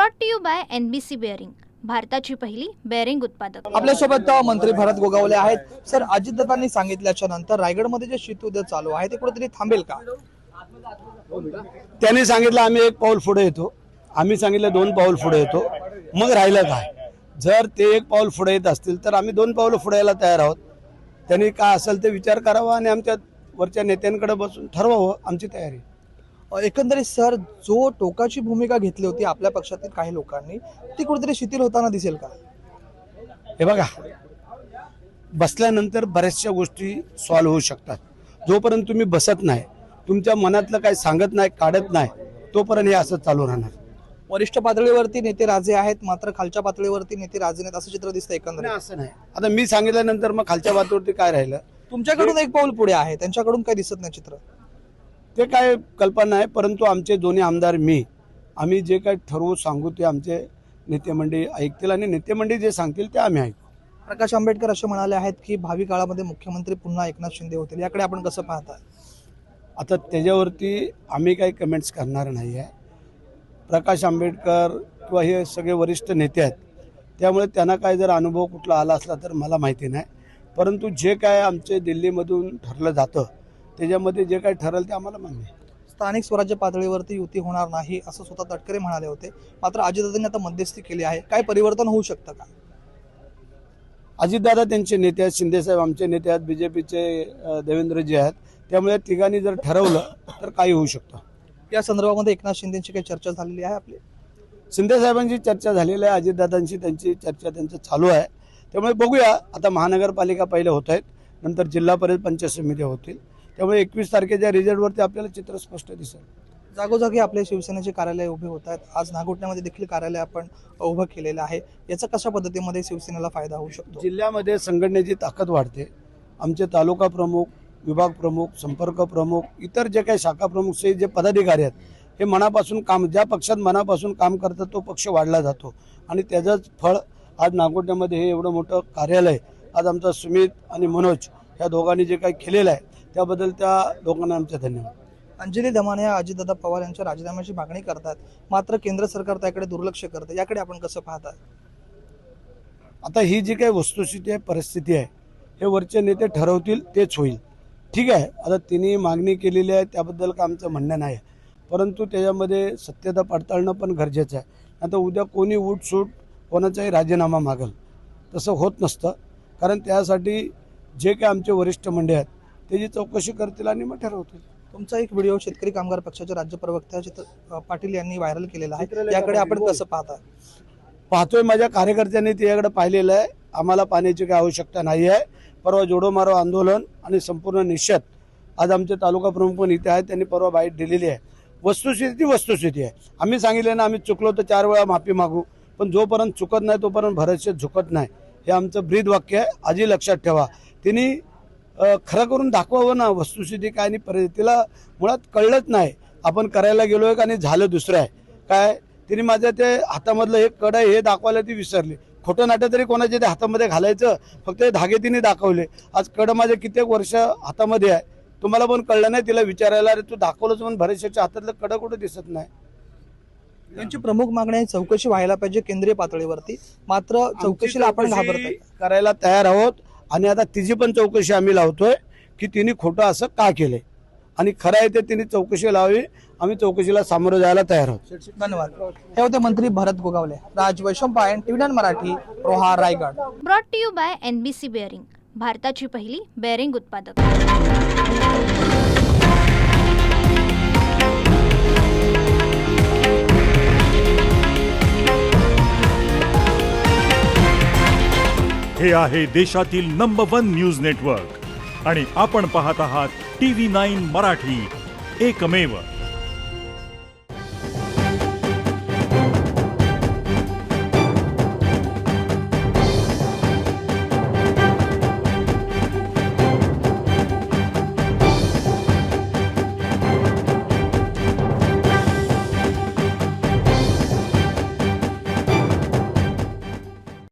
Brought to you by NBC bearing, भारताची पहिली bearing उत्पादक। आपल्यासोबत मंत्री भरत गोगावले आहेत। सर, अजितदादांनी सांगितल्याच्या नंतर रायगडमध्ये जे शीतयुद्ध चालू आहे ते कुठेतरी थांबेल का? त्यांनी सांगितलं आम्ही एक पाऊल पुढे येतो, आम्ही सांगितलं 2 पाऊल पुढे येतो, मग राहिलं काय? जर ते 1 पाऊल पुढे येत असतील तर आम्ही 2 पाऊल पुढे यायला तयार आहोत। त्यांनी काय असेल ते विचार करावा आणि आमच्या वरच्या नेत्यांकडे बसून ठरवावं आमची तयारी। एकंदरीत सर, जो टोकाची भूमिका घेतली होती आपल्या पक्षातील काही लोकांनी ती कुठेतरी शिथिल होताना दिसेल का? हे बघा, बसल्यानंतर बऱ्याचशा गोष्टी सॉल्व्ह होऊ शकतात। जोपर्यंत तुम्ही बसत नाही, तुमच्या मनातलं काही सांगत नाही, काढत नाही, तोपर्यंत हे असं चालू राहणार। वरिष्ठ पातळीवरती नेते राजे आहेत, मात्र खालच्या पातळीवरती नेते राजे नाहीत असं चित्र दिसतं एकंदरीत। असं नाही, आता मी सांगितल्यानंतर मग खालच्या पातळीवरती काय राहिलं? तुमच्याकडून एक पाऊल पुढे आहे, त्यांच्याकडून काही दिसत नाही चित्र। ते काय कल्पना आहे, परंतु आमचे दोन्ही आमदार आम्ही जे काही ठरवू सांगू ते आमचे नेते मंडळी ऐकतील आणि नेते मंडळी जे सांगतील ते आम्ही ऐकू। प्रकाश आंबेडकर असे म्हणाले आहेत की भावी काळामध्ये मुख्यमंत्री पुन्हा एकनाथ शिंदे होतील, याकडे आपण कसं पाहता? आता त्याच्यावरती आम्ही काही कमेंट्स करणार नाही आहे। प्रकाश आंबेडकर किंवा हे सगळे वरिष्ठ नेते आहेत, त्यामुळे त्यांना काय जर अनुभव कुठला आला असला तर मला माहिती नाही, परंतु जे काय आमचे दिल्लीमधून ठरलं जातं त्याच्यामध्ये जे काही ठरेल ते आम्हाला मान्य आहे। स्थानिक स्वराज्य पातळीवरती युती होणार नाही असं स्वतः तटकरे म्हणाले होते, मात्र अजितदादांनी आता मध्यस्थी केली आहे, काय परिवर्तन होऊ शकतं का? अजितदादा त्यांचे नेते आहेत, शिंदेसाहेब आमचे नेते आहेत, BJPचे देवेंद्रजी आहेत, त्यामुळे तिघांनी जर ठरवलं तर काही होऊ शकतं। या संदर्भामध्ये एकनाथ शिंदेची काही चर्चा झालेली आहे आपली? शिंदेसाहेबांची चर्चा झालेली आहे, अजितदादांची त्यांची चर्चा त्यांचं चालू आहे, त्यामुळे बघूया। आता महानगरपालिका पहिले होत आहेत, नंतर जिल्हा परिषद पंचायत समिती होतील, त्यामुळे 21 तारखेच्या रिझल्टवरती आपल्याला चित्र स्पष्ट दिसेल। जागोजागी आपले शिवसेनेचे कार्यालय उभे होत आहेत, आज नागोठण्यामध्ये देखील कार्यालय आपण उभं केलेलं आहे, याचा कशा पद्धतीमध्ये शिवसेनेला फायदा होऊ शकतो? जिल्ह्यामध्ये संघटनेची ताकद वाढते। आमचे तालुका प्रमुख, विभाग प्रमुख, संपर्क प्रमुख, इतर जे काही शाखा प्रमुख जे पदाधिकारी आहेत, हे मनापासून काम, ज्या पक्षात मनापासून काम करतात तो पक्ष वाढला जातो आणि त्याचंच फळ आज नागोठण्यामध्ये हे एवढं मोठं कार्यालय आज आमचा सुमित आणि मनोज या दोघांनी जे काही केलेलं आहे त्याबद्दल त्या दोघांना आमचे धन्यवाद। अंजली दमाने या अजितदादा पवार यांच्या राजीनाम्याची मागणी करतात, मात्र केंद्र सरकार त्याकडे दुर्लक्ष करते, याकडे आपण कसं पाहता? आता ही जी काही वस्तुस्थिती आहे, परिस्थिती आहे, हे वरचे नेते ठरवतील तेच होईल। ठीक आहे, आता तिने मागणी केलेली आहे त्याबद्दल का आमचं म्हणणं नाही, परंतु त्याच्यामध्ये सत्यता पडताळणं पण गरजेचं आहे। आता उद्या कोणी उठसूट कोणाचाही राजीनामा मागेल तसं होत नसतं, कारण त्यासाठी जे काही आमचे वरिष्ठ मंडळी आहेत त्याची चौकशी करतील आणि मग ठरवतील। तुमचा एक व्हिडिओ शेतकरी कामगार पक्षाचे राज्य प्रवक्ते अजित पाटील यांनी व्हायरल केलेला आहे, याकडे आपण कसं पाहता? पाहतोय, माझ्या कार्यकर्त्यांनी त्याच्याकडे पाहिलेलं आहे। आम्हाला पाण्याची काही आवश्यकता नाही आहे। परवा जोडो मारो आंदोलन आणि संपूर्ण निषेध आज आमचे तालुका प्रमुख पण इथे आहेत, त्यांनी परवा बाईट दिलेली आहे। वस्तुस्थिती आहे। आम्ही सांगितलं ना, आम्ही चुकलो तर 4 वेळा माफी मागू, पण जोपर्यंत चुकत नाही तोपर्यंत भरतशेठ झुकत नाही, हे आमचं ब्रीद वाक्य आहे। आजी लक्षात ठेवा, तिने खरं करून दाखवावं ना वस्तुस्थिती काय, आणि परिस्थितीला मुळात कळलंच नाही, आपण करायला गेलोय आणि झालं दुसरं आहे काय। तिने माझ्या ते हातामधलं एक कड आहे हे दाखवायला ती विसरली। खोटं नाटं तरी कोणाच्या ते हातामध्ये घालायचं, फक्त हे धागे तिने दाखवले। आज कड माझ्या कित्येक वर्ष हातामध्ये आहे, तुम्हाला पण कळलं नाही तिला विचारायला, अरे तू दाखवलंच पण भरतशेठच्या हातातलं कड कुठं दिसत नाही। त्यांची प्रमुख मागणी आहे चौकशी व्हायला पाहिजे केंद्रीय पातळीवरती, मात्र चौकशीला आपण घाबरतोय, करायला तयार आहोत। आणि आता तिची पण चौकशी आम्ही लावतोय की तिने खोटं असं का केलंय आणि खरं आहे ते तिने चौकशी लावावी। आम्ही चौकशीला सामोरं जायला तयार आहोत। धन्यवाद। हे होते मंत्री Bharat Gogawale. Raj Vaishampayan, TV9 Marathi, Roha, Raigad. Brought to you by NBC bearing, भारताची पहिली बेअरिंग उत्पादक। हे आहे देशातील नंबर 1 न्यूज नेटवर्क आणि आपण पाहत आहात TV9 मराठी, एकमेव।